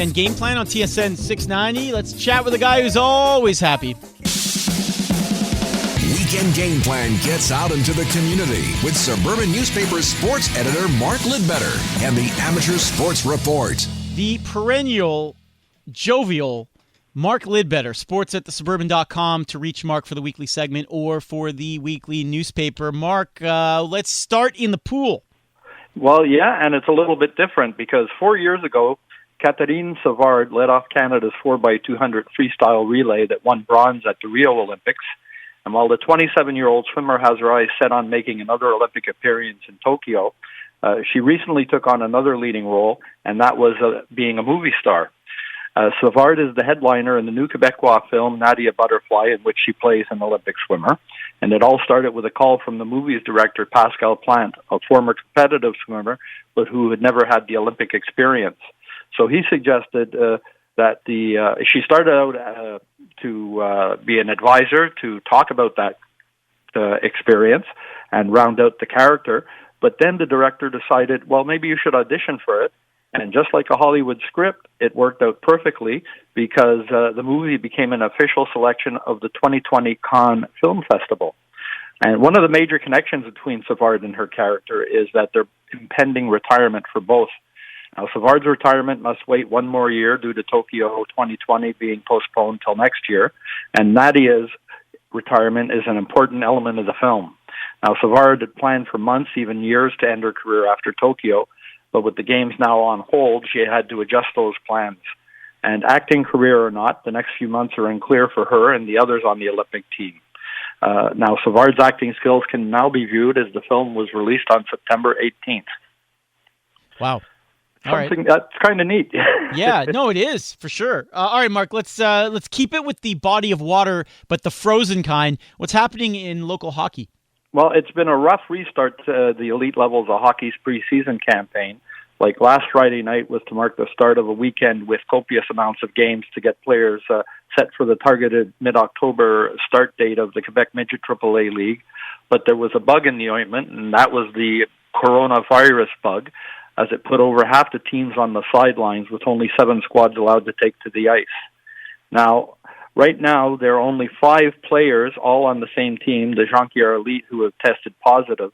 Weekend Game Plan on TSN 690. Let's chat with a guy who's always happy. Weekend Game Plan gets out into the community with Suburban Newspaper sports editor Mark Lidbetter and the Amateur Sports Report. The perennial, jovial Mark Lidbetter, sports at thesuburban.com to reach Mark for the weekly segment or for the weekly newspaper. Mark, let's start in the pool. Well, yeah, and it's a little bit different because 4 years ago, Catherine Savard led off Canada's 4x200 freestyle relay that won bronze at the Rio Olympics. And while the 27-year-old swimmer has her eyes set on making another Olympic appearance in Tokyo, she recently took on another leading role, and that was being a movie star. Savard is the headliner in the new Quebecois film Nadia Butterfly, in which she plays an Olympic swimmer. And it all started with a call from the movie's director, Pascal Plante, a former competitive swimmer, but who had never had the Olympic experience. So he suggested that she started out to be an advisor to talk about that experience and round out the character. But then the director decided, well, maybe you should audition for it. And just like a Hollywood script, it worked out perfectly because the movie became an official selection of the 2020 Cannes Film Festival. And one of the major connections between Savard and her character is that they're impending retirement for both. Now, Savard's retirement must wait one more year due to Tokyo 2020 being postponed till next year, and Nadia's retirement is an important element of the film. Now, Savard had planned for months, even years, to end her career after Tokyo, but with the games now on hold, she had to adjust those plans. And acting career or not, the next few months are unclear for her and the others on the Olympic team. Now, Savard's acting skills can now be viewed as the film was released on September 18th. Wow. Something that's kind of neat. Yeah, no, it is, for sure. All right, Mark, let's keep it with the body of water, but the frozen kind. What's happening in local hockey? Well, it's been a rough restart to the elite levels of hockey's preseason campaign. Like last Friday night was to mark the start of a weekend with copious amounts of games to get players set for the targeted mid-October start date of the Quebec Midget AAA League. But there was a bug in the ointment, and that was the coronavirus bug, as it put over half the teams on the sidelines with only 7 squads allowed to take to the ice. Now, right now, there are only 5 players, all on the same team, the Jonquière Elite, who have tested positive.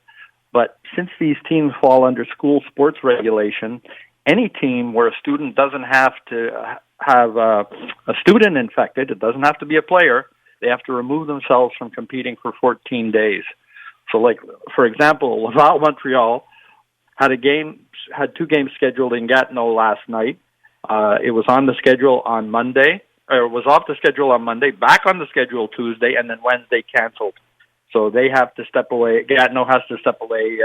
But since these teams fall under school sports regulation, any team where a student doesn't have to have a student infected, it doesn't have to be a player, they have to remove themselves from competing for 14 days. So, like, for example, Laval Montreal had 2 games scheduled in Gatineau last night. It was on the schedule on Monday, or it was off the schedule on Monday, back on the schedule Tuesday, and then Wednesday canceled. So they have to step away. Gatineau has to step away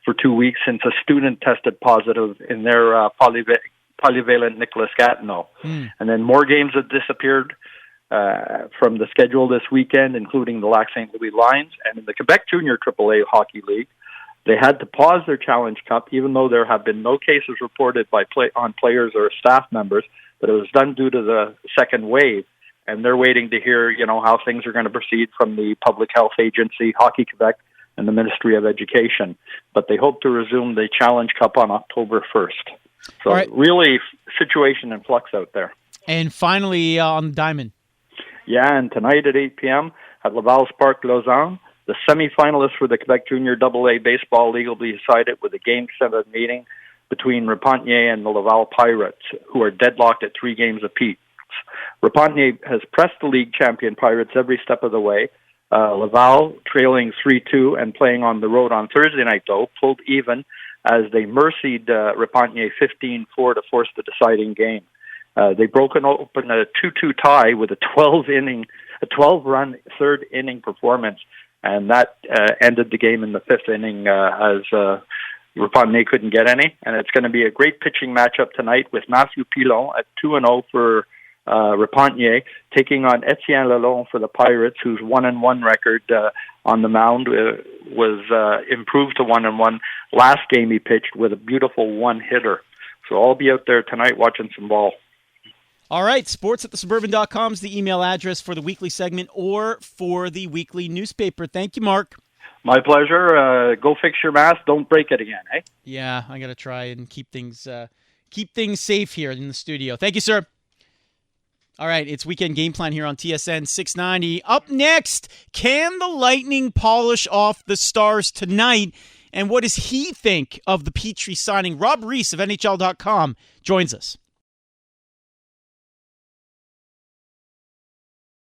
for 2 weeks since a student tested positive in their polyvalent Nicolas Gatineau. And then more games have disappeared from the schedule this weekend, including the Lac St. Louis Lions. And in the Quebec Junior AAA Hockey League, they had to pause their Challenge Cup, even though there have been no cases reported on players or staff members, but it was done due to the second wave. And they're waiting to hear, how things are going to proceed from the Public Health Agency, Hockey Quebec, and the Ministry of Education. But they hope to resume the Challenge Cup on October 1st. So really, situation in flux out there. And finally, on the diamond. Yeah, and tonight at 8 p.m. at Laval's Parc Lausanne, the semifinalists for the Quebec Junior AA Baseball League will be decided with a Game 7 meeting between Repentigny and the Laval Pirates, who are deadlocked at 3 games apiece. Repentigny has pressed the league champion Pirates every step of the way. Laval, trailing 3-2 and playing on the road on Thursday night, though, pulled even as they mercied Repentigny 15-4 to force the deciding game. They broke open a 2-2 tie with a 12-run third-inning performance, and that ended the game in the 5th inning as Repentigny couldn't get any. And it's going to be a great pitching matchup tonight with Matthew Pilon at 2-0 for Repentigny, taking on Etienne Lalonde for the Pirates, whose 1-1 record on the mound was improved to 1-1. Last game he pitched with a beautiful one-hitter. So I'll be out there tonight watching some ball. All right, sports at thesuburban.com is the email address for the weekly segment or for the weekly newspaper. Thank you, Mark. My pleasure. Go fix your mask. Don't break it again, eh? Yeah, I got to try and keep things keep things safe here in the studio. Thank you, sir. All right, it's Weekend Game Plan here on TSN 690. Up next, can the Lightning polish off the Stars tonight? And what does he think of the Petrie signing? Rob Reese of NHL.com joins us.